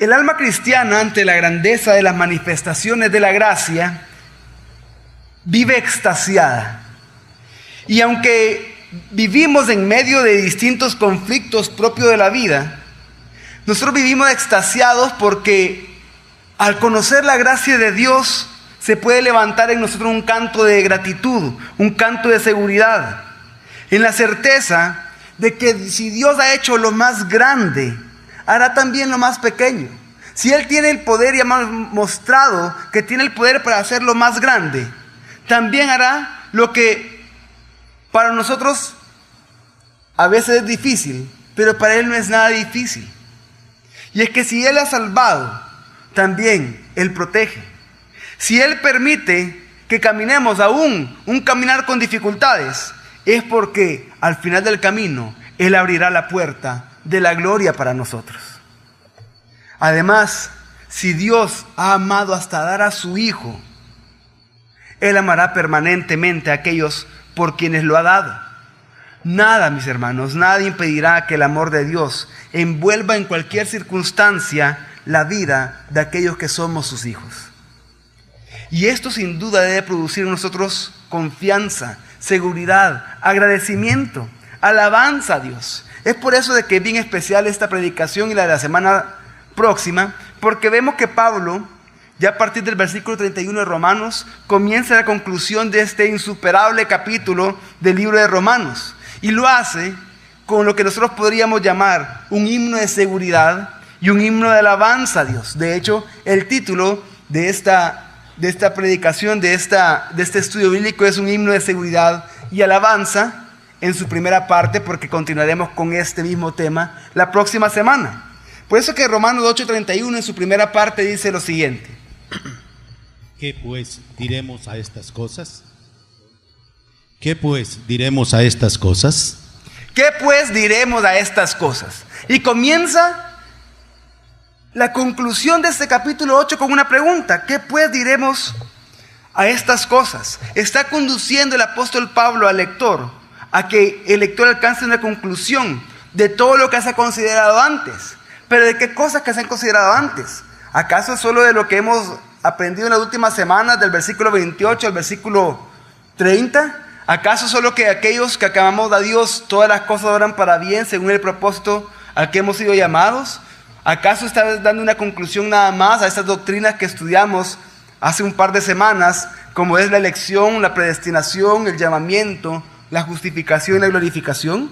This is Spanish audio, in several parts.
El alma cristiana, ante la grandeza de las manifestaciones de la gracia, vive extasiada. Y aunque vivimos en medio de distintos conflictos propios de la vida, nosotros vivimos extasiados porque al conocer la gracia de Dios se puede levantar en nosotros un canto de gratitud, un canto de seguridad, en la certeza de que si Dios ha hecho lo más grande, hará también lo más pequeño. Si Él tiene el poder y ha mostrado que tiene el poder para hacer lo más grande, también hará lo que para nosotros a veces es difícil, pero para Él no es nada difícil. Y es que si Él ha salvado, también Él protege. Si Él permite que caminemos aún un caminar con dificultades, es porque al final del camino Él abrirá la puerta de la gloria para nosotros. Además, si Dios ha amado hasta dar a su Hijo, Él amará permanentemente a aquellos por quienes lo ha dado. Nada, mis hermanos, nada impedirá que el amor de Dios envuelva en cualquier circunstancia la vida de aquellos que somos sus hijos. Y esto sin duda debe producir en nosotros confianza, seguridad, agradecimiento, alabanza a Dios. Es por eso de que es bien especial esta predicación y la de la semana próxima, porque vemos que Pablo, ya a partir del versículo 31 de Romanos, comienza la conclusión de este insuperable capítulo del libro de Romanos. Y lo hace con lo que nosotros podríamos llamar un himno de seguridad y un himno de alabanza a Dios. De hecho, el título de esta predicación, de este estudio bíblico, es un himno de seguridad y alabanza en su primera parte, porque continuaremos con este mismo tema la próxima semana. Por eso que Romanos 8:31 en su primera parte dice lo siguiente. ¿Qué pues diremos a estas cosas? ¿Qué pues diremos a estas cosas? ¿Qué pues diremos a estas cosas? Y comienza la conclusión de este capítulo 8 con una pregunta. ¿Qué pues diremos a estas cosas? Está conduciendo el apóstol Pablo al lector a que el lector alcance una conclusión de todo lo que se ha considerado antes. ¿Pero de qué cosas que se han considerado antes? ¿Acaso solo de lo que hemos aprendido en las últimas semanas, del versículo 28 al versículo 30? ¿Acaso solo que aquellos que aclamamos a Dios, todas las cosas obran para bien según el propósito al que hemos sido llamados? ¿Acaso está dando una conclusión nada más a estas doctrinas que estudiamos hace un par de semanas, como es la elección, la predestinación, el llamamiento, la justificación y la glorificación?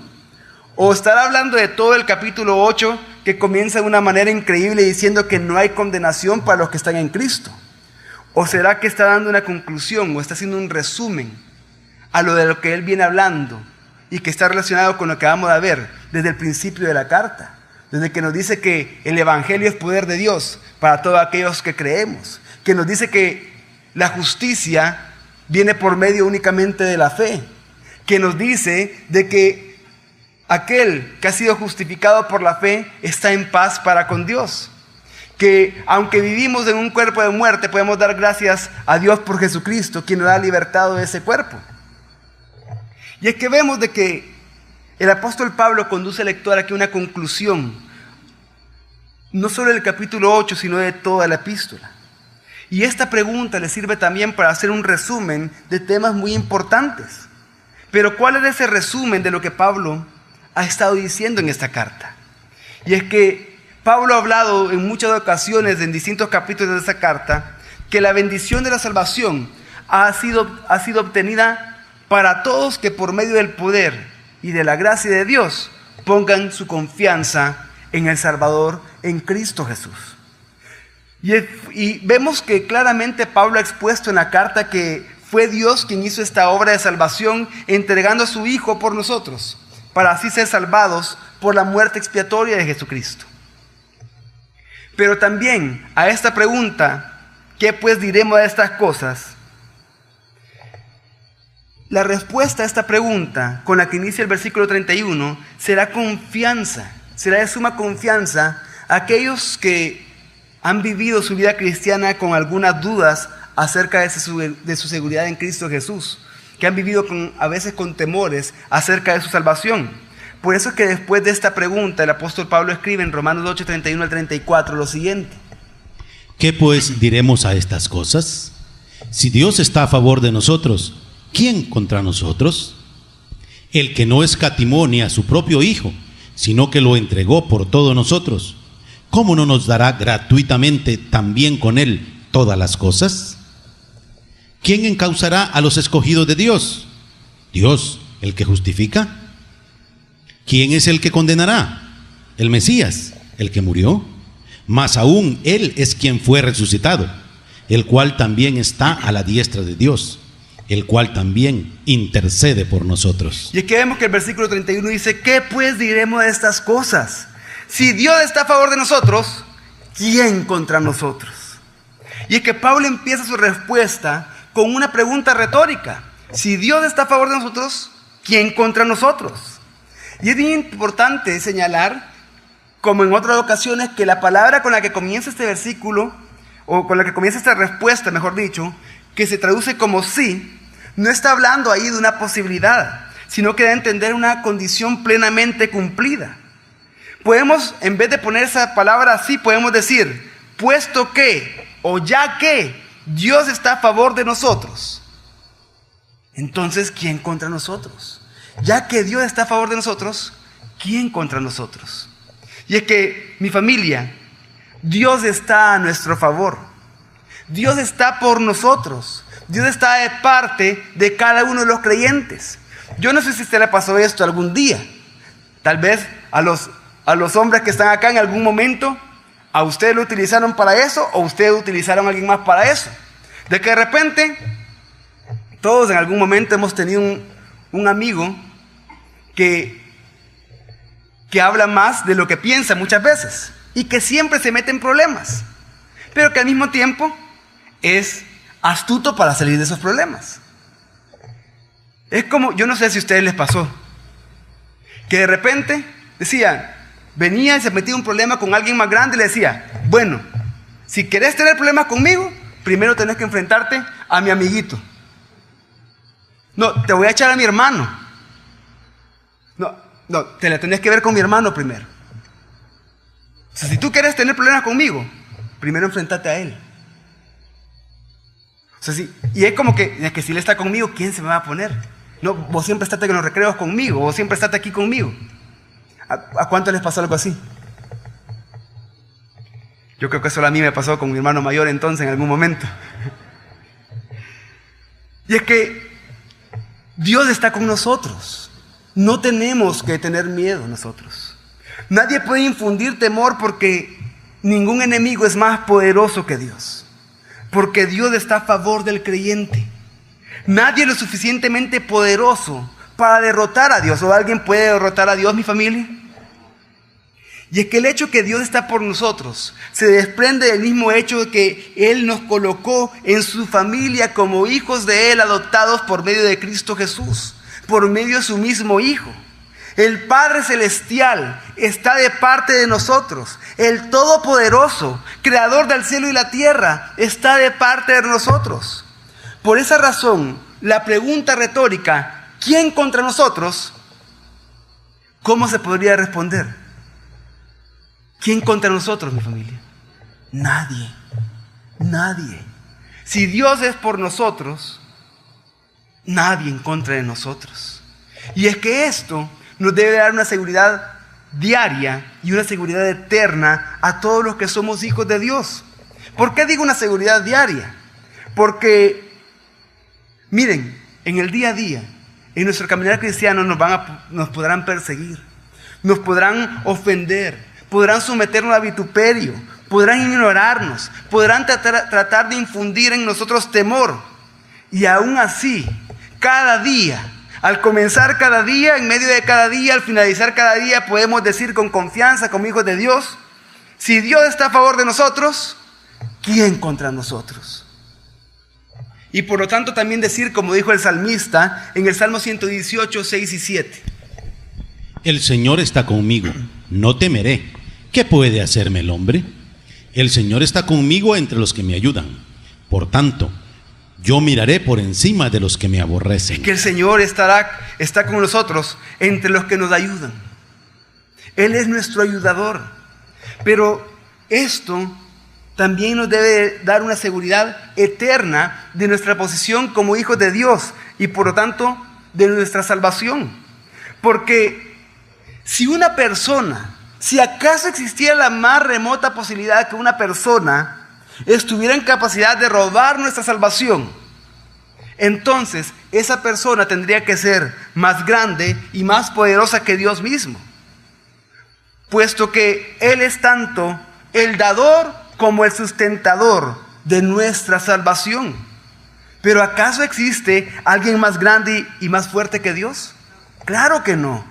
¿O estará hablando de todo el capítulo 8 que comienza de una manera increíble diciendo que no hay condenación para los que están en Cristo? ¿O será que está dando una conclusión o está haciendo un resumen a lo de lo que él viene hablando y que está relacionado con lo que vamos a ver desde el principio de la carta? Desde que nos dice que el evangelio es poder de Dios para todos aquellos que creemos, que nos dice que la justicia viene por medio únicamente de la fe, que nos dice de que aquel que ha sido justificado por la fe está en paz para con Dios, que aunque vivimos en un cuerpo de muerte, podemos dar gracias a Dios por Jesucristo, quien nos ha libertado de ese cuerpo. Y es que vemos de que el apóstol Pablo conduce al lector aquí a una conclusión, no solo del capítulo 8, sino de toda la epístola. Y esta pregunta le sirve también para hacer un resumen de temas muy importantes. Pero ¿cuál es ese resumen de lo que Pablo ha estado diciendo en esta carta? Y es que Pablo ha hablado en muchas ocasiones, en distintos capítulos de esta carta, que la bendición de la salvación ha sido obtenida para todos que por medio del poder y de la gracia de Dios pongan su confianza en el Salvador, en Cristo Jesús. Y vemos que claramente Pablo ha expuesto en la carta que fue Dios quien hizo esta obra de salvación, entregando a su Hijo por nosotros, para así ser salvados por la muerte expiatoria de Jesucristo. Pero también a esta pregunta, ¿qué pues diremos a estas cosas? La respuesta a esta pregunta, con la que inicia el versículo 31, será confianza, será de suma confianza a aquellos que han vivido su vida cristiana con algunas dudas acerca de su seguridad en Cristo Jesús, que han vivido a veces con temores acerca de su salvación. Por eso es que después de esta pregunta, el apóstol Pablo escribe en Romanos 8, 31 al 34 lo siguiente. ¿Qué pues diremos a estas cosas? Si Dios está a favor de nosotros, ¿quién contra nosotros? El que no escatimó ni a su propio Hijo, sino que lo entregó por todos nosotros, ¿cómo no nos dará gratuitamente también con Él todas las cosas? ¿Quién encausará a los escogidos de Dios? Dios, el que justifica. ¿Quién es el que condenará? El Mesías, el que murió. Más aún, Él es quien fue resucitado, el cual también está a la diestra de Dios, el cual también intercede por nosotros. Y aquí vemos que el versículo 31 dice, ¿qué pues diremos de estas cosas? Si Dios está a favor de nosotros, ¿quién contra nosotros? Y es que Pablo empieza su respuesta con una pregunta retórica. Si Dios está a favor de nosotros, ¿quién contra nosotros? Y es bien importante señalar, como en otras ocasiones, que la palabra con la que comienza este versículo, o con la que comienza esta respuesta, mejor dicho, que se traduce como sí, no está hablando ahí de una posibilidad, sino que da a entender una condición plenamente cumplida. Podemos, en vez de poner esa palabra así, podemos decir, puesto que, o ya que, Dios está a favor de nosotros, entonces, ¿quién contra nosotros? Ya que Dios está a favor de nosotros, ¿quién contra nosotros? Y es que, mi familia, Dios está a nuestro favor. Dios está por nosotros. Dios está de parte de cada uno de los creyentes. Yo no sé si a usted le pasó esto algún día. Tal vez a los hombres que están acá en algún momento, a ustedes lo utilizaron para eso, o ustedes utilizaron a alguien más para eso. De que de repente, todos en algún momento hemos tenido un amigo que habla más de lo que piensa muchas veces y que siempre se mete en problemas, pero que al mismo tiempo es astuto para salir de esos problemas. Es como, yo no sé si a ustedes les pasó, que de repente venía y se metía en un problema con alguien más grande y le decía, bueno, si querés tener problemas conmigo, primero tenés que enfrentarte a mi amiguito. No, te voy a echar a mi hermano. No, te la tenés que ver con mi hermano primero. O sea, si tú quieres tener problemas conmigo, primero enfrentate a él. O sea, y es como que si él está conmigo, ¿quién se me va a poner? No, vos siempre estate en los recreos conmigo, vos siempre estate aquí conmigo. ¿A cuánto les pasó algo así? Yo creo que solo a mí me pasó con mi hermano mayor entonces en algún momento. Y es que Dios está con nosotros. No tenemos que tener miedo nosotros. Nadie puede infundir temor porque ningún enemigo es más poderoso que Dios. Porque Dios está a favor del creyente. Nadie es lo suficientemente poderoso para derrotar a Dios. ¿O alguien puede derrotar a Dios, mi familia? Y es que el hecho que Dios está por nosotros se desprende del mismo hecho de que Él nos colocó en su familia como hijos de Él, adoptados por medio de Cristo Jesús, por medio de su mismo Hijo. El Padre Celestial está de parte de nosotros. El Todopoderoso, Creador del cielo y la tierra, está de parte de nosotros. Por esa razón, la pregunta retórica, ¿quién contra nosotros? ¿Cómo se podría responder? ¿Quién contra nosotros, mi familia? Nadie. Nadie. Si Dios es por nosotros, nadie en contra de nosotros. Y es que esto nos debe dar una seguridad diaria y una seguridad eterna a todos los que somos hijos de Dios. ¿Por qué digo una seguridad diaria? Porque, miren, en el día a día, en nuestro caminar cristiano nos podrán perseguir, nos podrán ofender, podrán someternos a vituperio, podrán ignorarnos, podrán tratar de infundir en nosotros temor. Y aún así, cada día, al comenzar cada día, en medio de cada día, al finalizar cada día, podemos decir con confianza, como hijos de Dios, si Dios está a favor de nosotros, ¿quién contra nosotros? Y por lo tanto también decir, como dijo el salmista, en el Salmo 118, 6 y 7. El Señor está conmigo, no temeré. ¿Qué puede hacerme el hombre? El Señor está conmigo entre los que me ayudan. Por tanto, yo miraré por encima de los que me aborrecen. Es que el Señor está con nosotros entre los que nos ayudan. Él es nuestro ayudador. Pero esto también nos debe dar una seguridad eterna de nuestra posición como hijos de Dios y por lo tanto de nuestra salvación. Porque si acaso existiera la más remota posibilidad que una persona estuviera en capacidad de robar nuestra salvación, entonces esa persona tendría que ser más grande y más poderosa que Dios mismo, puesto que Él es tanto el dador como el sustentador de nuestra salvación. ¿Pero acaso existe alguien más grande y más fuerte que Dios? Claro que no.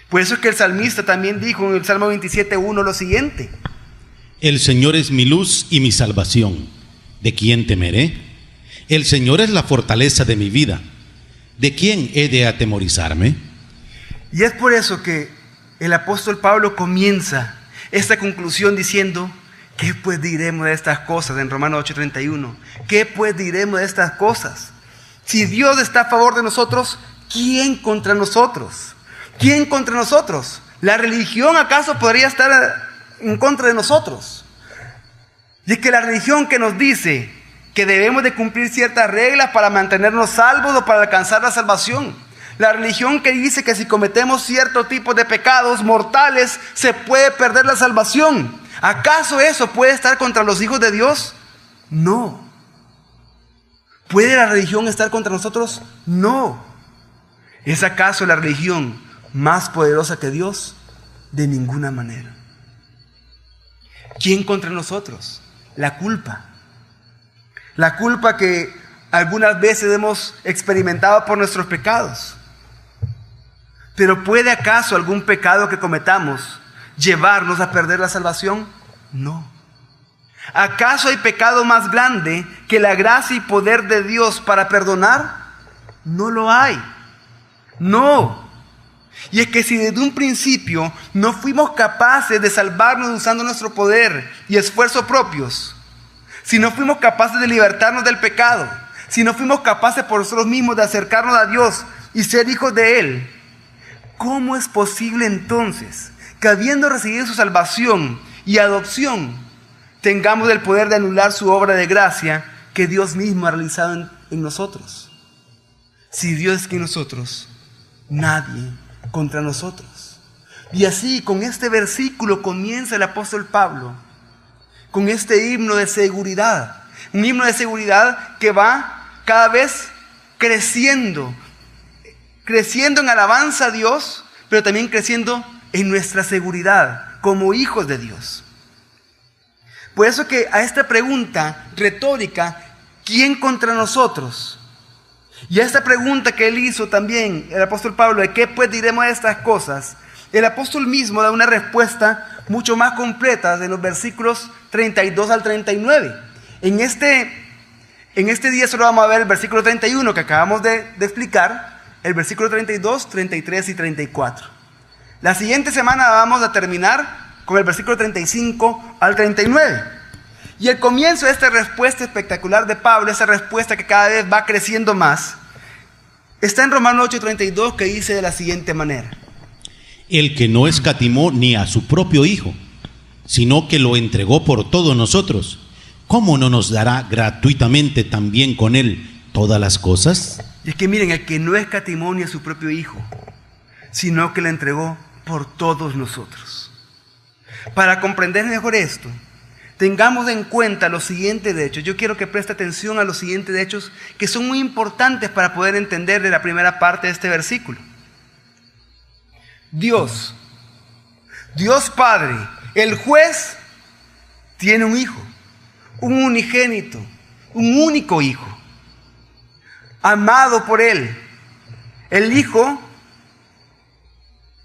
Por eso es que el salmista también dijo en el Salmo 27:1 lo siguiente: El Señor es mi luz y mi salvación. ¿De quién temeré? El Señor es la fortaleza de mi vida. ¿De quién he de atemorizarme? Y es por eso que el apóstol Pablo comienza esta conclusión diciendo: ¿qué pues diremos de estas cosas? En Romanos 8:31. ¿Qué pues diremos de estas cosas? Si Dios está a favor de nosotros, ¿quién contra nosotros? ¿Quién contra nosotros? ¿La religión acaso podría estar en contra de nosotros? Y es que la religión que nos dice que debemos de cumplir ciertas reglas para mantenernos salvos o para alcanzar la salvación. La religión que dice que si cometemos cierto tipo de pecados mortales se puede perder la salvación. ¿Acaso eso puede estar contra los hijos de Dios? No. ¿Puede la religión estar contra nosotros? No. ¿Es acaso la religión más poderosa que Dios? De ninguna manera. ¿Quién contra nosotros? La culpa. La culpa que algunas veces hemos experimentado por nuestros pecados. Pero ¿puede acaso algún pecado que cometamos llevarnos a perder la salvación? No. ¿Acaso hay pecado más grande que la gracia y poder de Dios para perdonar? No lo hay. No. Y es que si desde un principio no fuimos capaces de salvarnos usando nuestro poder y esfuerzos propios, si no fuimos capaces de libertarnos del pecado, si no fuimos capaces por nosotros mismos de acercarnos a Dios y ser hijos de Él, ¿cómo es posible entonces que habiendo recibido su salvación y adopción, tengamos el poder de anular su obra de gracia que Dios mismo ha realizado en nosotros? Si Dios es que nosotros, nadie contra nosotros. Y así con este versículo comienza el apóstol Pablo, con este himno de seguridad. Un himno de seguridad que va cada vez creciendo en alabanza a Dios, pero también creciendo en nuestra seguridad como hijos de Dios. Por eso que a esta pregunta retórica, ¿quién contra nosotros? Y a esta pregunta que él hizo también, el apóstol Pablo, ¿de qué pues diremos de estas cosas? El apóstol mismo da una respuesta mucho más completa de los versículos 32 al 39. En este día solo vamos a ver el versículo 31 que acabamos de explicar, el versículo 32, 33 y 34. La siguiente semana vamos a terminar con el versículo 35 al 39. Y el comienzo de esta respuesta espectacular de Pablo, esa respuesta que cada vez va creciendo más, está en Romanos 8:32, que dice de la siguiente manera: El que no escatimó ni a su propio Hijo, sino que lo entregó por todos nosotros, ¿cómo no nos dará gratuitamente también con Él todas las cosas? Y es que miren, el que no escatimó ni a su propio Hijo, sino que lo entregó por todos nosotros. Para comprender mejor esto, tengamos en cuenta los siguientes hechos. Yo quiero que preste atención a los siguientes hechos que son muy importantes para poder entender de la primera parte de este versículo. Dios Padre, el juez, tiene un hijo, un unigénito, un único hijo, amado por Él, el Hijo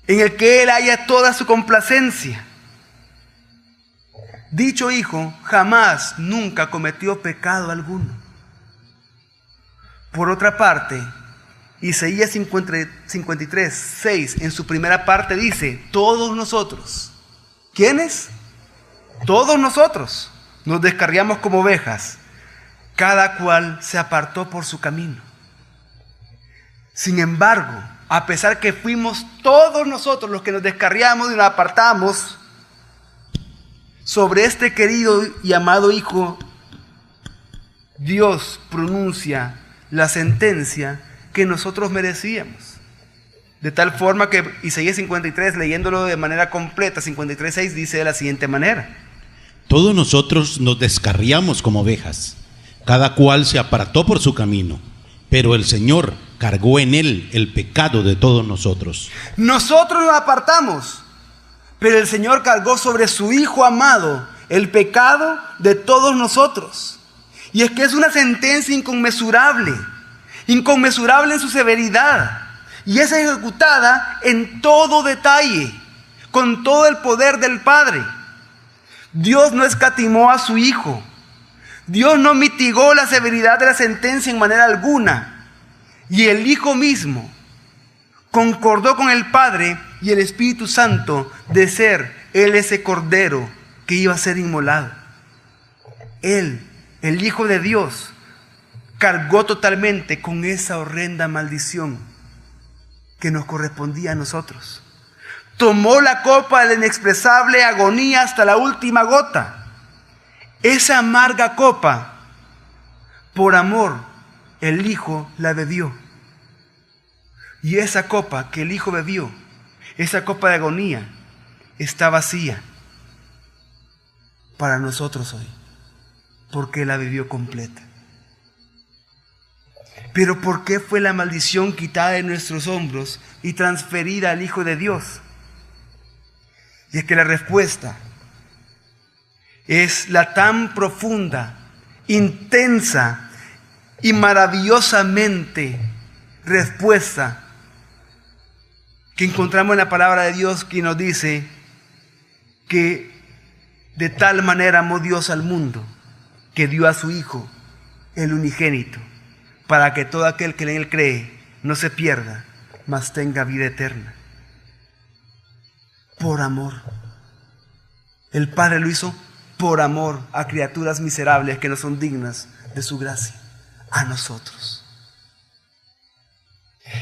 en el que Él haya toda su complacencia. Dicho hijo jamás, nunca cometió pecado alguno. Por otra parte, Isaías 53, 6, en su primera parte dice: todos nosotros. ¿Quiénes? Todos nosotros nos descarriamos como ovejas, cada cual se apartó por su camino. Sin embargo, a pesar que fuimos todos nosotros los que nos descarriamos y nos apartamos, sobre este querido y amado Hijo, Dios pronuncia la sentencia que nosotros merecíamos. De tal forma que Isaías 53, leyéndolo de manera completa, 53:6, dice de la siguiente manera: Todos nosotros nos descarriamos como ovejas, cada cual se apartó por su camino, pero el Señor cargó en él el pecado de todos nosotros. Nosotros nos apartamos, pero el Señor cargó sobre su Hijo amado el pecado de todos nosotros. Y es que es una sentencia inconmensurable en su severidad, y es ejecutada en todo detalle, con todo el poder del Padre. Dios no escatimó a su Hijo. Dios no mitigó la severidad de la sentencia en manera alguna. Y el Hijo mismo concordó con el Padre y el Espíritu Santo de ser Él ese Cordero que iba a ser inmolado. Él, el Hijo de Dios, cargó totalmente con esa horrenda maldición que nos correspondía a nosotros. Tomó la copa de la inexpresable agonía hasta la última gota. Esa amarga copa, por amor, el Hijo la bebió. Y esa copa que el Hijo bebió, esa copa de agonía, está vacía para nosotros hoy, porque la bebió completa. Pero ¿por qué fue la maldición quitada de nuestros hombros y transferida al Hijo de Dios? Y es que la respuesta es la tan profunda, intensa y maravillosamente respuesta que encontramos en la palabra de Dios, que nos dice que de tal manera amó Dios al mundo que dio a su Hijo, el unigénito, para que todo aquel que en Él cree no se pierda, mas tenga vida eterna. Por amor. El Padre lo hizo por amor a criaturas miserables que no son dignas de su gracia, a nosotros.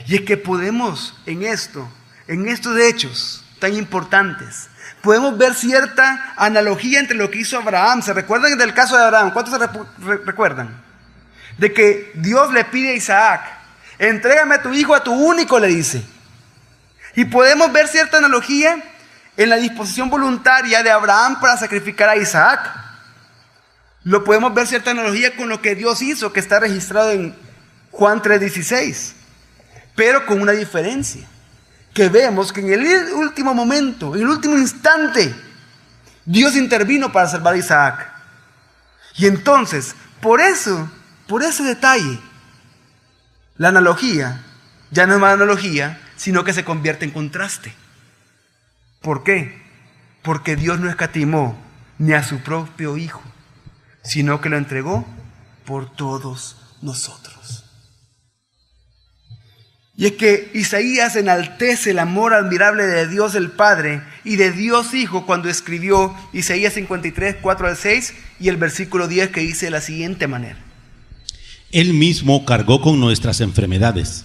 Y es que podemos en estos hechos tan importantes, podemos ver cierta analogía entre lo que hizo Abraham. ¿Se recuerdan del caso de Abraham? ¿Cuántos se recuerdan? De que Dios le pide a Isaac: entrégame a tu hijo, a tu único, le dice. Y podemos ver cierta analogía en la disposición voluntaria de Abraham para sacrificar a Isaac. Lo podemos ver cierta analogía con lo que Dios hizo, que está registrado en Juan 3:16. Pero con una diferencia, que vemos que en el último momento, en el último instante, Dios intervino para salvar a Isaac. Y entonces, por ese detalle, la analogía ya no es más analogía, sino que se convierte en contraste. ¿Por qué? Porque Dios no escatimó ni a su propio Hijo, sino que lo entregó por todos nosotros. Y es que Isaías enaltece el amor admirable de Dios el Padre y de Dios Hijo cuando escribió Isaías 53, 4-6 y el versículo 10, que dice de la siguiente manera: Él mismo cargó con nuestras enfermedades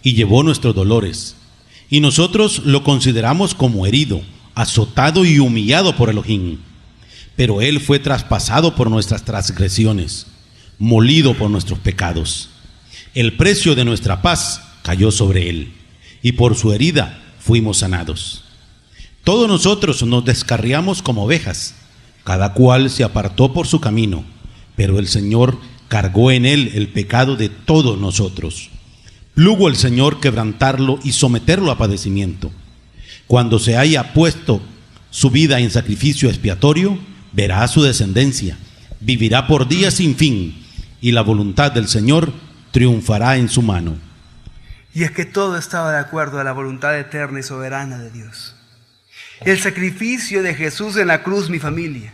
y llevó nuestros dolores, y nosotros lo consideramos como herido, azotado y humillado por Elohim. Pero Él fue traspasado por nuestras transgresiones, molido por nuestros pecados. El precio de nuestra paz cayó sobre Él, y por su herida fuimos sanados. Todos nosotros nos descarriamos como ovejas, cada cual se apartó por su camino, pero el Señor cargó en Él el pecado de todos nosotros. Plugo el Señor quebrantarlo y someterlo a padecimiento. Cuando se haya puesto su vida en sacrificio expiatorio, verá a su descendencia, vivirá por días sin fin, y la voluntad del Señor triunfará en su mano. Y es que todo estaba de acuerdo a la voluntad eterna y soberana de Dios. El sacrificio de Jesús en la cruz, mi familia,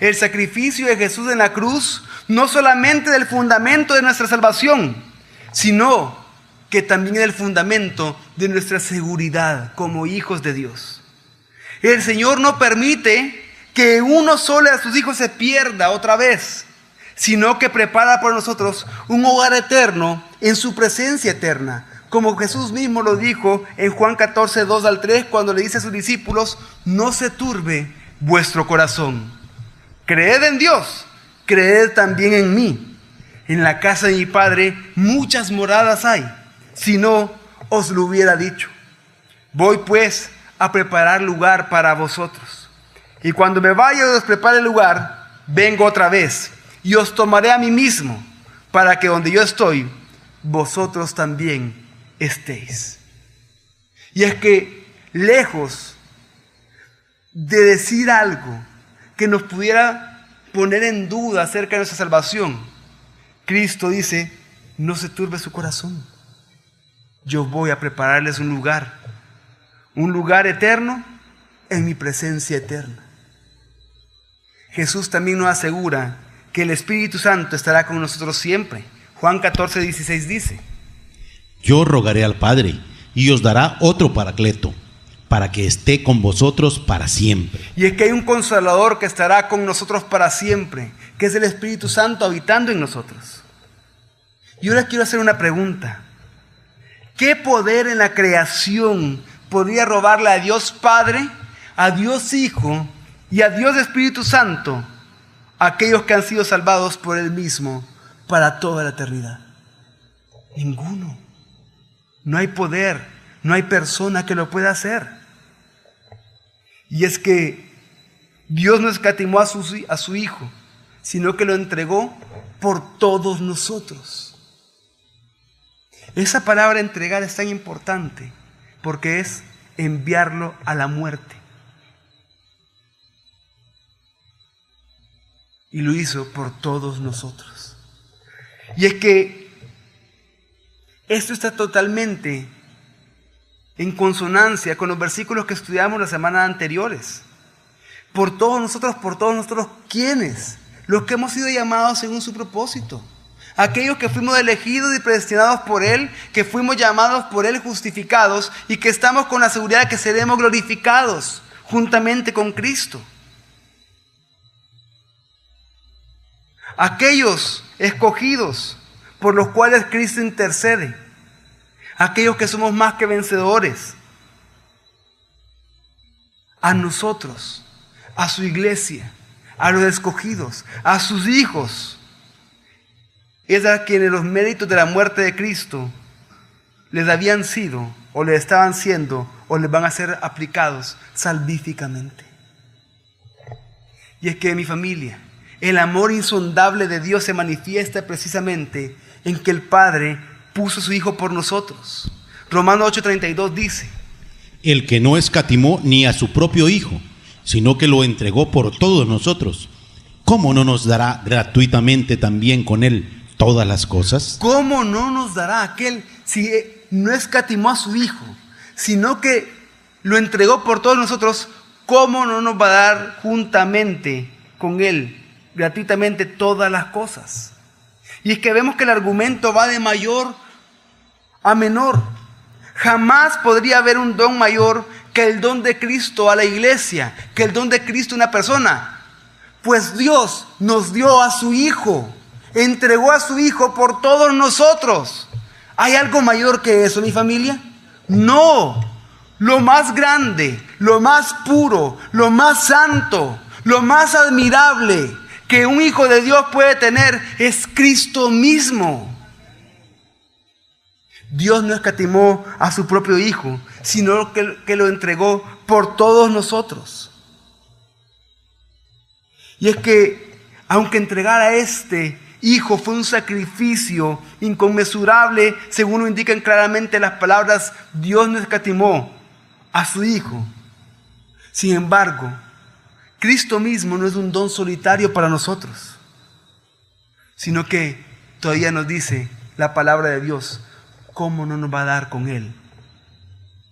el sacrificio de Jesús en la cruz, no solamente del fundamento de nuestra salvación, sino que también es el fundamento de nuestra seguridad como hijos de Dios. El Señor no permite que uno solo de sus hijos se pierda otra vez, sino que prepara para nosotros un hogar eterno en su presencia eterna, como Jesús mismo lo dijo en Juan 14, 2 al 3, cuando le dice a sus discípulos: no se turbe vuestro corazón. Creed en Dios, creed también en mí. En la casa de mi Padre muchas moradas hay, si no, os lo hubiera dicho. Voy pues a preparar lugar para vosotros. Y cuando me vaya y os prepare el lugar, vengo otra vez y os tomaré a mí mismo, para que donde yo estoy, vosotros también estéis. Y es que lejos de decir algo que nos pudiera poner en duda acerca de nuestra salvación, Cristo dice: no se turbe su corazón. Yo voy a prepararles un lugar eterno en mi presencia eterna. Jesús también nos asegura que el Espíritu Santo estará con nosotros siempre. Juan 14, 16 dice: yo rogaré al Padre y os dará otro Paracleto, para que esté con vosotros para siempre. Y es que hay un Consolador que estará con nosotros para siempre, que es el Espíritu Santo habitando en nosotros. Y ahora quiero hacer una pregunta. ¿Qué poder en la creación podría robarle a Dios Padre, a Dios Hijo y a Dios Espíritu Santo a aquellos que han sido salvados por Él mismo para toda la eternidad? Ninguno. No hay poder, no hay persona que lo pueda hacer. Y es que Dios no escatimó a su Hijo, sino que lo entregó por todos nosotros. Esa palabra entregar es tan importante porque es enviarlo a la muerte. Y lo hizo por todos nosotros. Y es que esto está totalmente en consonancia con los versículos que estudiamos las semanas anteriores. Por todos nosotros, ¿quiénes? Los que hemos sido llamados según su propósito. Aquellos que fuimos elegidos y predestinados por Él, que fuimos llamados por Él, justificados, y que estamos con la seguridad de que seremos glorificados juntamente con Cristo. Aquellos escogidos por los cuales Cristo intercede. Aquellos que somos más que vencedores. A nosotros, a su iglesia, a los escogidos, a sus hijos. Es a quienes los méritos de la muerte de Cristo les habían sido, o les estaban siendo, o les van a ser aplicados salvíficamente. Y es que, mi familia, el amor insondable de Dios se manifiesta precisamente en que el Padre puso a su Hijo por nosotros. Romanos 8:32 dice: el que no escatimó ni a su propio Hijo, sino que lo entregó por todos nosotros, ¿cómo no nos dará gratuitamente también con Él todas las cosas? ¿Cómo no nos dará aquel, si no escatimó a su Hijo, sino que lo entregó por todos nosotros? ¿Cómo no nos va a dar juntamente con Él gratuitamente todas las cosas? Y es que vemos que el argumento va de mayor a menor. Jamás podría haber un don mayor que el don de Cristo a la iglesia, que el don de Cristo a una persona. Pues Dios nos dio a su Hijo, entregó a su Hijo por todos nosotros. ¿Hay algo mayor que eso, mi familia? No. Lo más grande, lo más puro, lo más santo, lo más admirable que un hijo de Dios puede tener es Cristo mismo. Dios no escatimó a su propio Hijo, sino que lo entregó por todos nosotros. Y es que, aunque entregar a este Hijo fue un sacrificio inconmensurable, según lo indican claramente las palabras, Dios no escatimó a su Hijo. Sin embargo, Cristo mismo no es un don solitario para nosotros, sino que todavía nos dice la palabra de Dios: ¿cómo no nos va a dar con Él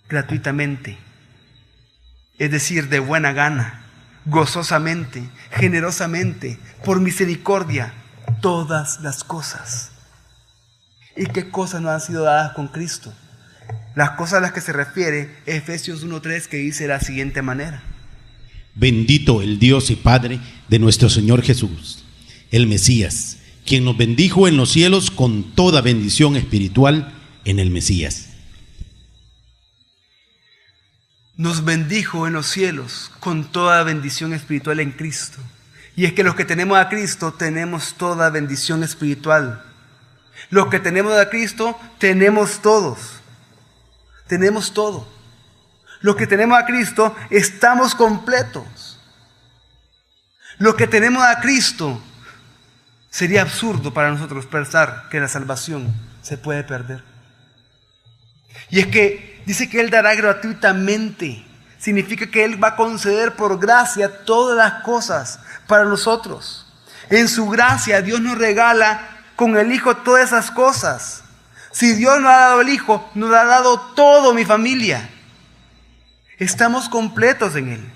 gratuitamente? Es decir, de buena gana, gozosamente, generosamente, por misericordia, todas las cosas. ¿Y qué cosas nos han sido dadas con Cristo? Las cosas a las que se refiere Efesios 1:3, que dice de la siguiente manera: bendito el Dios y Padre de nuestro Señor Jesús, el Mesías, quien nos bendijo en los cielos con toda bendición espiritual en el Mesías. nos bendijo en los cielos con toda bendición espiritual en Cristo. Y es que los que tenemos a Cristo tenemos toda bendición espiritual. Los que tenemos a Cristo tenemos todos. Tenemos todo. Los que tenemos a Cristo estamos completos. Los que tenemos a Cristo, sería absurdo para nosotros pensar que la salvación se puede perder. Y es que dice que Él dará gratuitamente. Significa que Él va a conceder por gracia todas las cosas para nosotros. En su gracia Dios nos regala con el Hijo todas esas cosas. Si Dios nos ha dado el Hijo, nos ha dado todo, mi familia. Estamos completos en Él.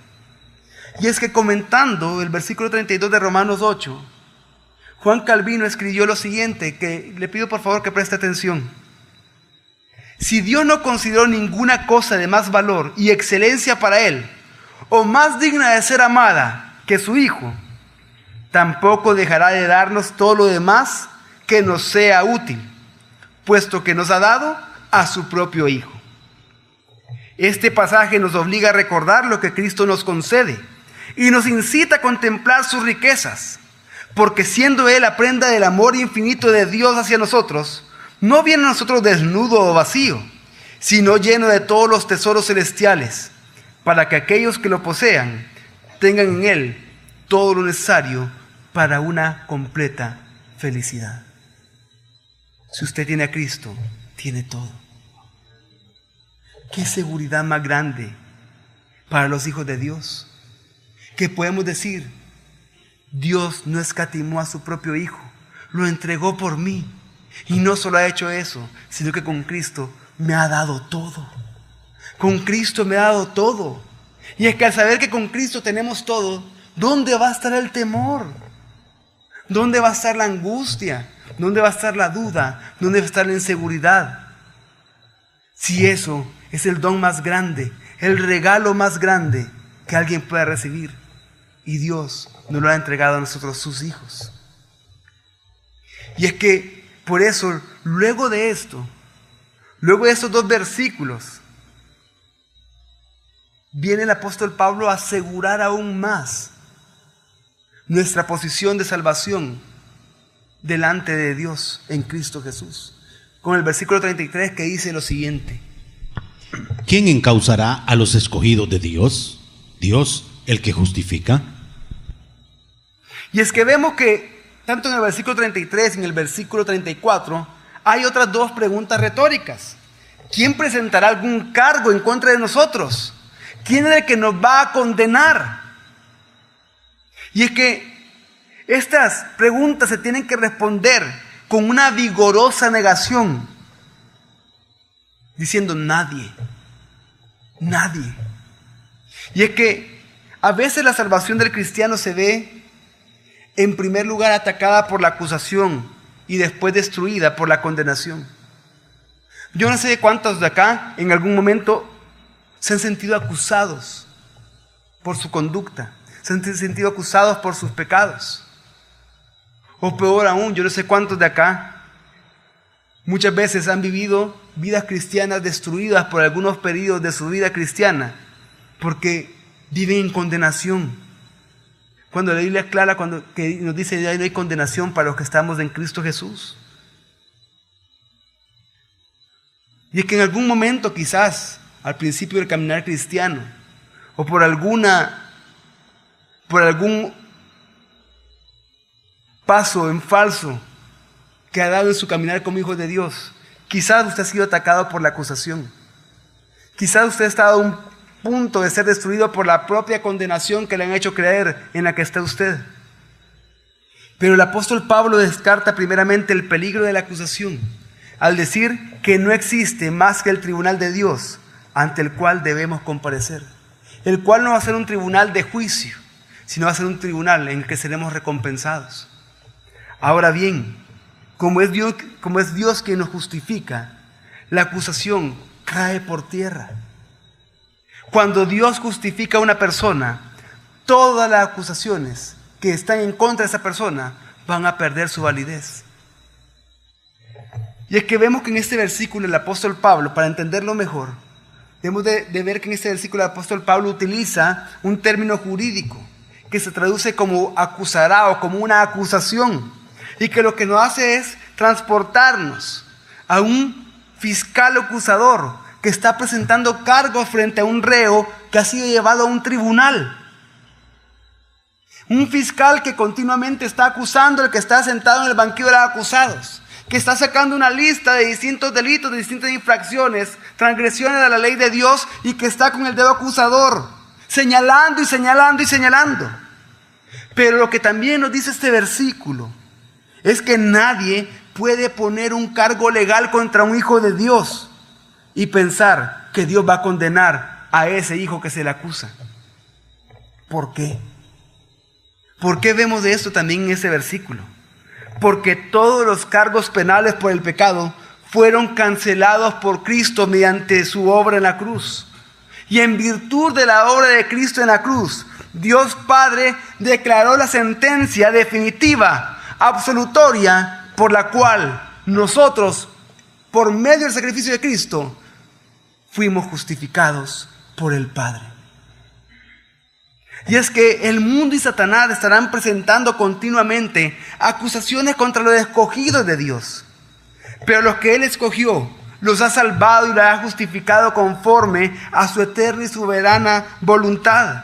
Y es que comentando el versículo 32 de Romanos 8, Juan Calvino escribió lo siguiente, que le pido por favor que preste atención. Si Dios no consideró ninguna cosa de más valor y excelencia para Él, o más digna de ser amada que su Hijo, tampoco dejará de darnos todo lo demás que nos sea útil, puesto que nos ha dado a su propio Hijo. Este pasaje nos obliga a recordar lo que Cristo nos concede y nos incita a contemplar sus riquezas, porque siendo Él la prenda del amor infinito de Dios hacia nosotros, no viene a nosotros desnudo o vacío, sino lleno de todos los tesoros celestiales, para que aquellos que lo posean tengan en Él todo lo necesario para una completa felicidad. Si usted tiene a Cristo, tiene todo. ¿Qué seguridad más grande para los hijos de Dios? Que podemos decir, Dios no escatimó a su propio Hijo, lo entregó por mí. Y no solo ha hecho eso, sino que con Cristo me ha dado todo. Con Cristo me ha dado todo. Y es que al saber que con Cristo tenemos todo, ¿dónde va a estar el temor? ¿Dónde va a estar la angustia? ¿Dónde va a estar la duda? ¿Dónde va a estar la inseguridad? Si eso es el don más grande, el regalo más grande que alguien pueda recibir. Y Dios nos lo ha entregado a nosotros, sus hijos. Y es que por eso, luego de esto, luego de estos dos versículos, viene el apóstol Pablo a asegurar aún más nuestra posición de salvación delante de Dios en Cristo Jesús. Con el versículo 33 que dice lo siguiente: ¿quién encauzará a los escogidos de Dios? Dios, el que justifica. Y es que vemos que tanto en el versículo 33 y en el versículo 34 hay otras dos preguntas retóricas. ¿Quién presentará algún cargo en contra de nosotros? ¿Quién es el que nos va a condenar? Y es que estas preguntas se tienen que responder con una vigorosa negación, diciendo nadie, nadie. Y es que a veces la salvación del cristiano se ve en primer lugar atacada por la acusación y después destruida por la condenación. Yo no sé cuántos de acá en algún momento se han sentido acusados por su conducta, se han sentido acusados por sus pecados. O peor aún, yo no sé cuántos de acá muchas veces han vivido vidas cristianas destruidas por algunos periodos de su vida cristiana, porque viven en condenación. Cuando la Biblia es clara, que nos dice que no hay condenación para los que estamos en Cristo Jesús. Y es que en algún momento, quizás al principio del caminar cristiano, o por algún paso en falso que ha dado en su caminar como hijo de Dios, quizás usted ha sido atacado por la acusación. Quizás usted ha estado a un punto de ser destruido por la propia condenación que le han hecho creer en la que está usted. Pero el apóstol Pablo descarta primeramente el peligro de la acusación al decir que no existe más que el tribunal de Dios ante el cual debemos comparecer, el cual no va a ser un tribunal de juicio, sino va a ser un tribunal en el que seremos recompensados. Ahora bien, como es Dios quien nos justifica, la acusación cae por tierra. Cuando Dios justifica a una persona, todas las acusaciones que están en contra de esa persona van a perder su validez. Y es que vemos que en este versículo el apóstol Pablo, para entenderlo mejor, debemos de ver que en este versículo el apóstol Pablo utiliza un término jurídico que se traduce como acusará o como una acusación, y que lo que nos hace es transportarnos a un fiscal acusador que está presentando cargos frente a un reo que ha sido llevado a un tribunal. Un fiscal que continuamente está acusando al que está sentado en el banquillo de los acusados, que está sacando una lista de distintos delitos, de distintas infracciones, transgresiones a la ley de Dios, y que está con el dedo acusador, señalando y señalando y señalando. Pero lo que también nos dice este versículo es que nadie puede poner un cargo legal contra un hijo de Dios y pensar que Dios va a condenar a ese hijo que se le acusa. ¿Por qué? ¿Por qué vemos de esto también en ese versículo? Porque todos los cargos penales por el pecado fueron cancelados por Cristo mediante su obra en la cruz. Y en virtud de la obra de Cristo en la cruz, Dios Padre declaró la sentencia definitiva, absolutoria, por la cual nosotros, por medio del sacrificio de Cristo, fuimos justificados por el Padre. Y es que el mundo y Satanás estarán presentando continuamente acusaciones contra los escogidos de Dios. Pero los que Él escogió, los ha salvado y los ha justificado conforme a su eterna y soberana voluntad.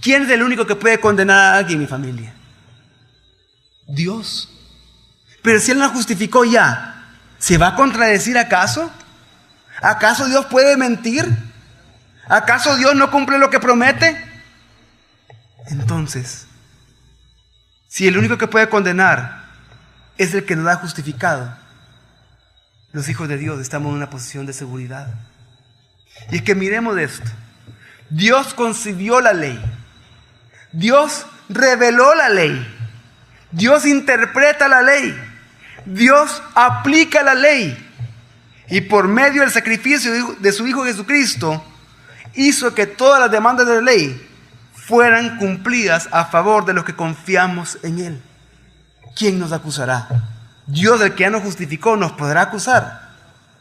¿Quién es el único que puede condenar a alguien, mi familia? Dios. Pero si Él nos justificó ya, ¿se va a contradecir acaso? ¿Acaso Dios puede mentir? ¿Acaso Dios no cumple lo que promete? Entonces, si el único que puede condenar es el que nos ha justificado, los hijos de Dios estamos en una posición de seguridad. Y es que miremos esto. Dios concibió la ley. Dios reveló la ley. Dios interpreta la ley. Dios aplica la ley. Y por medio del sacrificio de su Hijo Jesucristo, hizo que todas las demandas de la ley fueran cumplidas a favor de los que confiamos en Él. ¿Quién nos acusará? ¿Dios, el que ya nos justificó, nos podrá acusar?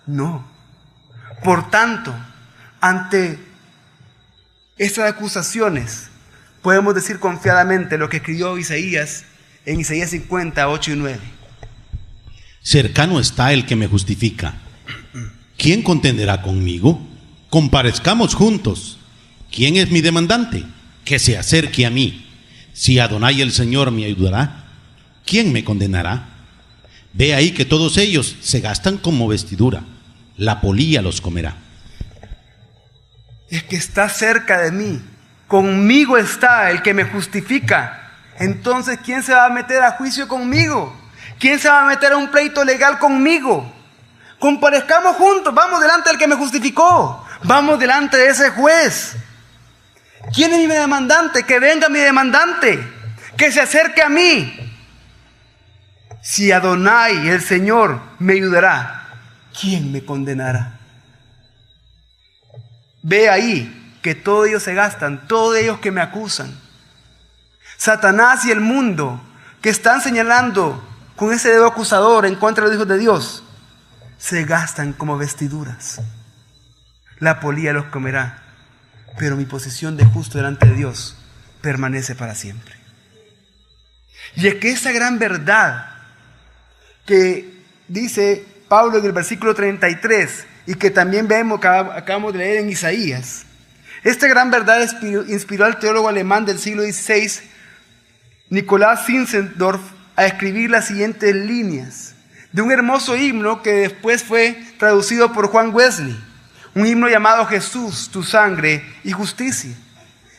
No. Por tanto, ante estas acusaciones, podemos decir confiadamente lo que escribió Isaías en Isaías 50, 8 y 9. Cercano está el que me justifica. ¿Quién contenderá conmigo? Comparezcamos juntos. ¿Quién es mi demandante? Que se acerque a mí. Si Adonai el Señor me ayudará, ¿quién me condenará? Ve ahí que todos ellos se gastan como vestidura. La polilla los comerá. Es que está cerca de mí. Conmigo está el que me justifica. Entonces, ¿quién se va a meter a juicio conmigo? ¿Quién se va a meter a un pleito legal conmigo? Comparezcamos juntos. Vamos delante del que me justificó. Vamos delante de ese juez. ¿Quién es mi demandante? Que venga mi demandante. Que se acerque a mí. Si Adonai, el Señor, me ayudará, ¿quién me condenará? Ve ahí que todos ellos se gastan, todos ellos que me acusan. Satanás y el mundo que están señalando con ese dedo acusador en contra de los hijos de Dios, se gastan como vestiduras. La polilla los comerá, pero mi posición de justo delante de Dios permanece para siempre. Y es que esa gran verdad que dice Pablo en el versículo 33 y que también vemos, acabamos de leer en Isaías, esta gran verdad inspiró al teólogo alemán del siglo XVI, Nicolás Zinzendorf, a escribir las siguientes líneas de un hermoso himno que después fue traducido por Juan Wesley, un himno llamado Jesús, tu sangre y justicia,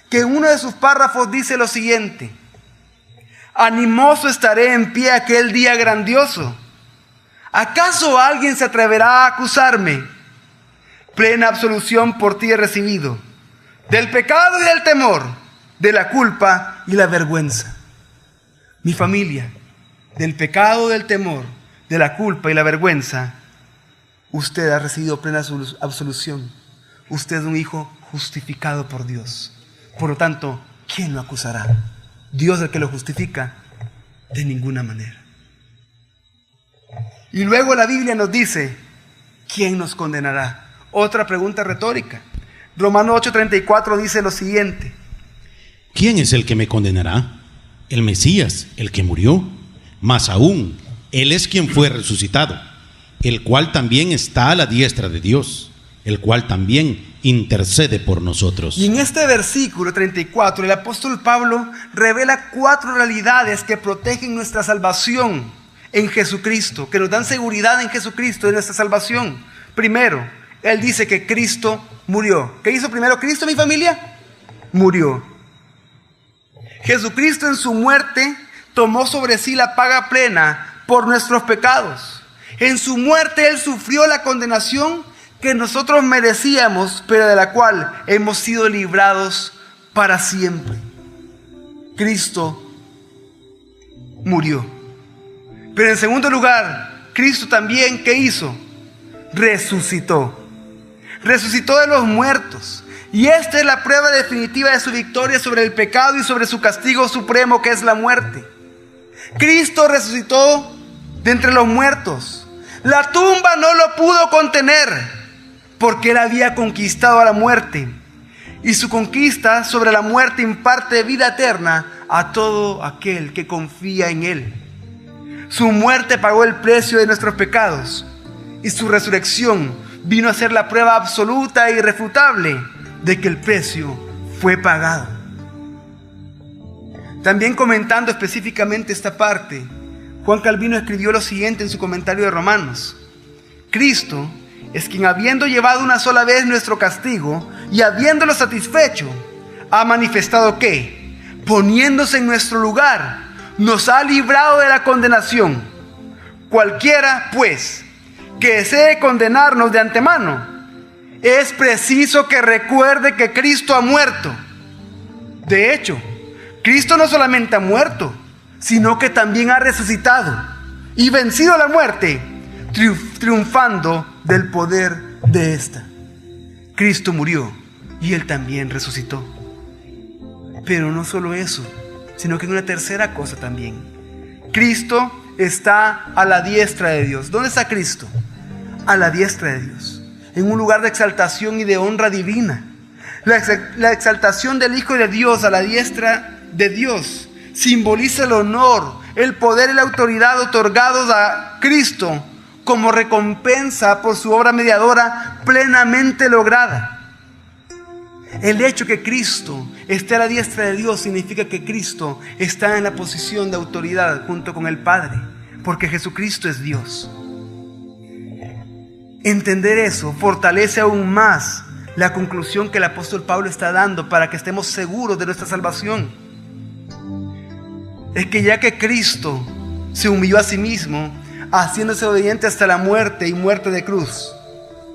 que en uno de sus párrafos dice lo siguiente: animoso estaré en pie aquel día grandioso. ¿Acaso alguien se atreverá a acusarme? Plena absolución por ti he recibido, del pecado y del temor, de la culpa y la vergüenza. Mi familia, del pecado, del temor, de la culpa y la vergüenza, usted ha recibido plena absolución. Usted es un hijo justificado por Dios. Por lo tanto, ¿quién lo acusará? Dios el que lo justifica, de ninguna manera. Y luego la Biblia nos dice, ¿quién nos condenará? otra pregunta retórica. Romanos 8:34 dice lo siguiente: ¿quién es el que me condenará? El Mesías, el que murió. Más aún, Él es quien fue resucitado, el cual también está a la diestra de Dios, el cual también intercede por nosotros. Y en este versículo 34, el apóstol Pablo revela 4 realidades que protegen nuestra salvación en Jesucristo, que nos dan seguridad en Jesucristo de nuestra salvación. Primero, él dice que Cristo murió. ¿Qué hizo primero Cristo, mi familia? Murió. Jesucristo en su muerte tomó sobre sí la paga plena por nuestros pecados. En su muerte Él sufrió la condenación que nosotros merecíamos, pero de la cual hemos sido librados para siempre. Cristo murió. Pero en segundo lugar, Cristo también, ¿qué hizo? Resucitó. Resucitó de los muertos. Y esta es la prueba definitiva de su victoria sobre el pecado y sobre su castigo supremo, que es la muerte. Cristo resucitó de entre los muertos. La tumba no lo pudo contener, porque Él había conquistado a la muerte. Y su conquista sobre la muerte imparte vida eterna a todo aquel que confía en Él. Su muerte pagó el precio de nuestros pecados, y su resurrección vino a ser la prueba absoluta e irrefutable de que el precio fue pagado. También comentando específicamente esta parte, Juan Calvino escribió lo siguiente en su comentario de Romanos: Cristo es quien, habiendo llevado una sola vez nuestro castigo y habiéndolo satisfecho, ha manifestado que, poniéndose en nuestro lugar, nos ha librado de la condenación. Cualquiera, pues, que desee condenarnos de antemano, es preciso que recuerde que Cristo ha muerto. De hecho, Cristo no solamente ha muerto, sino que también ha resucitado y vencido la muerte, triunfando del poder de esta. Cristo murió y Él también resucitó. Pero no solo eso, sino que hay una tercera cosa también. Cristo está a la diestra de Dios. ¿Dónde está Cristo? A la diestra de Dios, en un lugar de exaltación y de honra divina. La exaltación del Hijo de Dios a la diestra de Dios simboliza el honor, el poder y la autoridad otorgados a Cristo como recompensa por su obra mediadora plenamente lograda. El hecho que Cristo esté a la diestra de Dios significa que Cristo está en la posición de autoridad junto con el Padre, porque Jesucristo es Dios. Entender eso fortalece aún más la conclusión que el apóstol Pablo está dando para que estemos seguros de nuestra salvación. Es que ya que Cristo se humilló a sí mismo, haciéndose obediente hasta la muerte y muerte de cruz,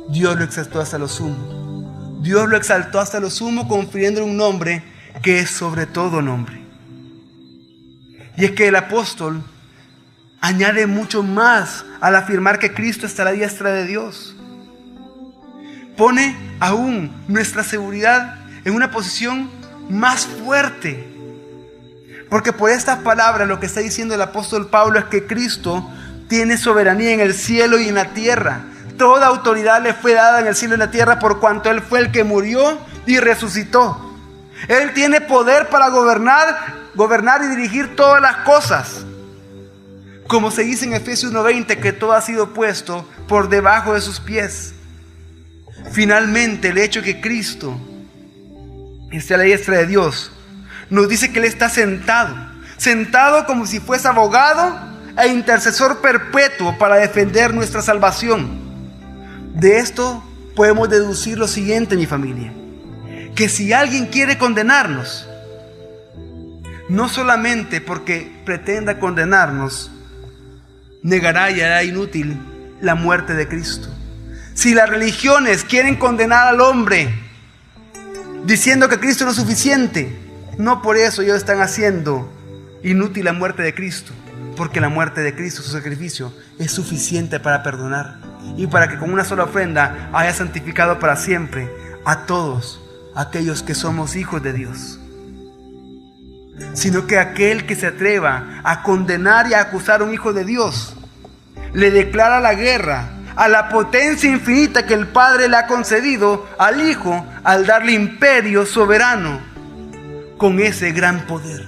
Dios lo exaltó hasta lo sumo. Dios lo exaltó hasta lo sumo, confiriéndole un nombre que es sobre todo nombre. Y es que el apóstol añade mucho más al afirmar que Cristo está a la diestra de Dios. Pone aún nuestra seguridad en una posición más fuerte. Porque por estas palabras lo que está diciendo el apóstol Pablo es que Cristo tiene soberanía en el cielo y en la tierra. Toda autoridad le fue dada en el cielo y en la tierra por cuanto Él fue el que murió y resucitó. Él tiene poder para gobernar y dirigir todas las cosas. Como se dice en Efesios 1:20, que todo ha sido puesto por debajo de sus pies. Finalmente, el hecho de que Cristo esté a la diestra de Dios nos dice que Él está sentado como si fuese abogado e intercesor perpetuo para defender nuestra salvación. De esto podemos deducir lo siguiente, mi familia: que si alguien quiere condenarnos, no solamente porque pretenda condenarnos, negará y hará inútil la muerte de Cristo. Si las religiones quieren condenar al hombre diciendo que Cristo no es suficiente, no por eso ellos están haciendo inútil la muerte de Cristo, porque la muerte de Cristo, su sacrificio, es suficiente para perdonar y para que con una sola ofrenda haya santificado para siempre a todos aquellos que somos hijos de Dios. Sino que aquel que se atreva a condenar y a acusar a un hijo de Dios le declara la guerra a la potencia infinita que el Padre le ha concedido al Hijo al darle imperio soberano con ese gran poder.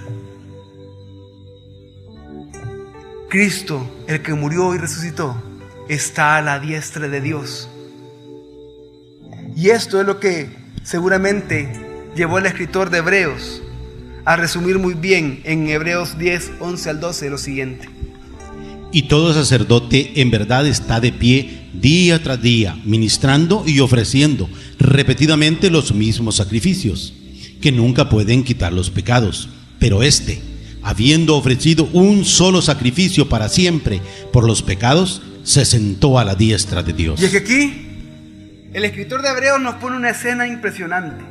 Cristo, el que murió y resucitó, está a la diestra de Dios. Y esto es lo que seguramente llevó el escritor de Hebreos a resumir muy bien en Hebreos 10, 11 al 12 lo siguiente. Y todo sacerdote en verdad está de pie día tras día, ministrando y ofreciendo repetidamente los mismos sacrificios, que nunca pueden quitar los pecados. Pero este, habiendo ofrecido un solo sacrificio para siempre por los pecados, se sentó a la diestra de Dios. Y es que aquí el escritor de Hebreos nos pone una escena impresionante.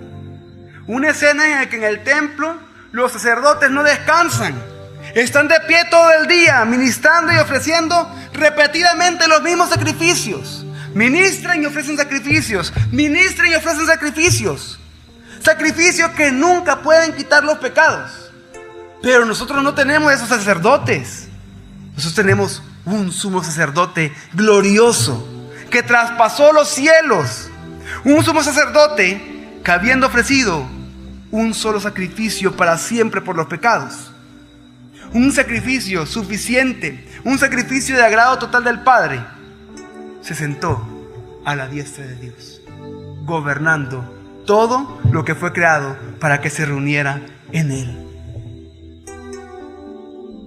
Una escena en la que en el templo los sacerdotes no descansan. Están de pie todo el día, ministrando y ofreciendo repetidamente los mismos sacrificios. Ministran y ofrecen sacrificios. Ministran y ofrecen sacrificios. Sacrificios que nunca pueden quitar los pecados. Pero nosotros no tenemos esos sacerdotes. Nosotros tenemos un sumo sacerdote glorioso que traspasó los cielos. Un sumo sacerdote que, habiendo ofrecido un solo sacrificio para siempre por los pecados, un sacrificio suficiente, un sacrificio de agrado total del Padre, se sentó a la diestra de Dios, gobernando todo lo que fue creado para que se reuniera en Él.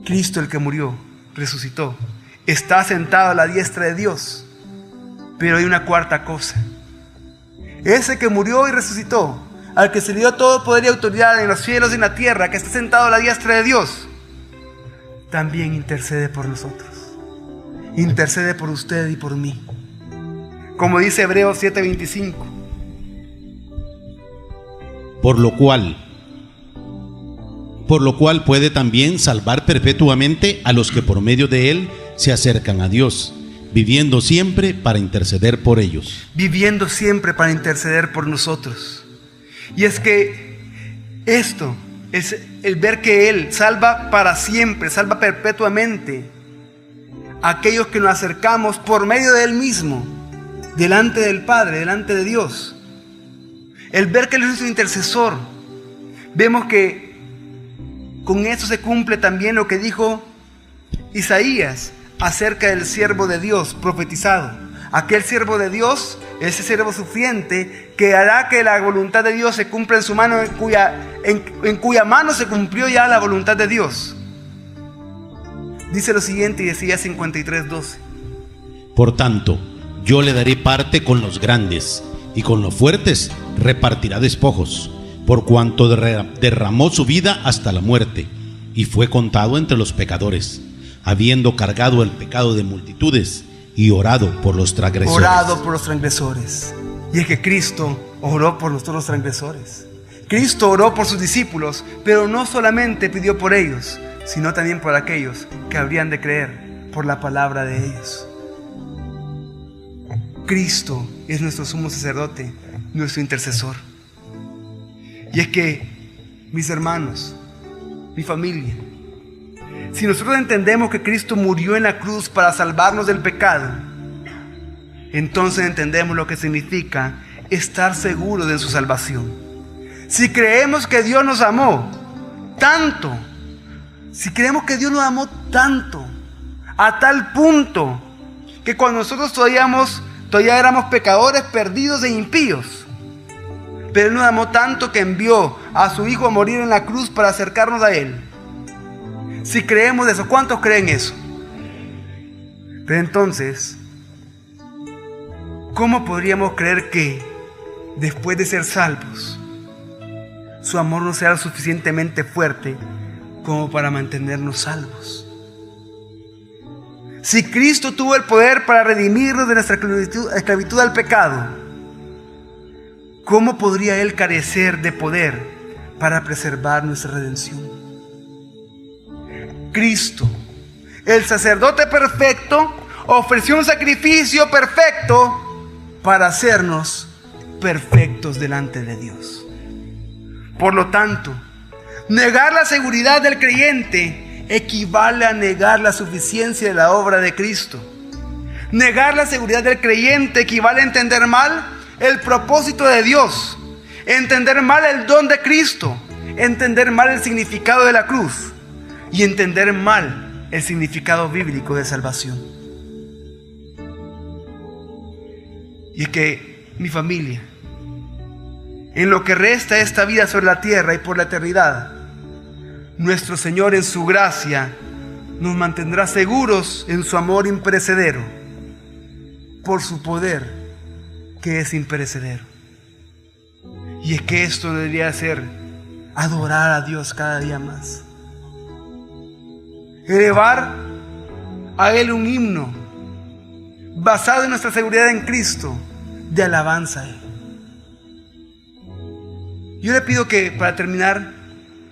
Cristo, el que murió, resucitó, está sentado a la diestra de Dios. Pero hay una cuarta cosa. Ese que murió y resucitó, al que se le dio todo poder y autoridad en los cielos y en la tierra, que está sentado a la diestra de Dios, también intercede por nosotros. Intercede por usted y por mí. Como dice Hebreos 7:25. Por lo cual puede también salvar perpetuamente a los que por medio de él se acercan a Dios, viviendo siempre para interceder por ellos. Viviendo siempre para interceder por nosotros. Y es que esto es el ver que Él salva para siempre, salva perpetuamente a aquellos que nos acercamos por medio de Él mismo, delante del Padre, delante de Dios. El ver que Él es nuestro intercesor. Vemos que con esto se cumple también lo que dijo Isaías acerca del siervo de Dios profetizado. Aquel siervo de Dios, ese siervo sufriente, que hará que la voluntad de Dios se cumpla en su mano, en cuya mano se cumplió ya la voluntad de Dios. Dice lo siguiente, y decía 53:12. Por tanto, yo le daré parte con los grandes, y con los fuertes repartirá despojos, por cuanto derramó su vida hasta la muerte, y fue contado entre los pecadores, habiendo cargado el pecado de multitudes, y orado por los transgresores. Orado por los transgresores. Y es que Cristo oró por nosotros los transgresores. Cristo oró por sus discípulos, pero no solamente pidió por ellos, sino también por aquellos que habrían de creer por la palabra de ellos. Cristo es nuestro sumo sacerdote, nuestro intercesor. Y es que, mis hermanos, mi familia, si nosotros entendemos que Cristo murió en la cruz para salvarnos del pecado, entonces entendemos lo que significa estar seguros de su salvación. Si creemos que Dios nos amó tanto, si creemos que Dios nos amó tanto, a tal punto que cuando nosotros todavía éramos pecadores, perdidos e impíos, pero Él nos amó tanto que envió a su Hijo a morir en la cruz para acercarnos a Él. Si creemos eso, ¿cuántos creen eso? Pero entonces, ¿cómo podríamos creer que después de ser salvos, su amor no sea lo suficientemente fuerte como para mantenernos salvos? Si Cristo tuvo el poder para redimirnos de nuestra esclavitud al pecado, ¿cómo podría Él carecer de poder para preservar nuestra redención? Cristo, el sacerdote perfecto, ofreció un sacrificio perfecto para hacernos perfectos delante de Dios. Por lo tanto, negar la seguridad del creyente equivale a negar la suficiencia de la obra de Cristo. Negar la seguridad del creyente equivale a entender mal el propósito de Dios, entender mal el don de Cristo, entender mal el significado de la cruz y entender mal el significado bíblico de salvación. Y es que, mi familia, en lo que resta de esta vida sobre la tierra y por la eternidad, nuestro Señor en su gracia nos mantendrá seguros en su amor imperecedero, por su poder que es imperecedero. Y es que esto debería ser adorar a Dios cada día más, elevar a Él un himno basado en nuestra seguridad en Cristo, de alabanza a Él. Yo le pido que, para terminar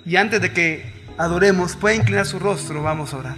y antes de que adoremos, pueda inclinar su rostro. Vamos a orar.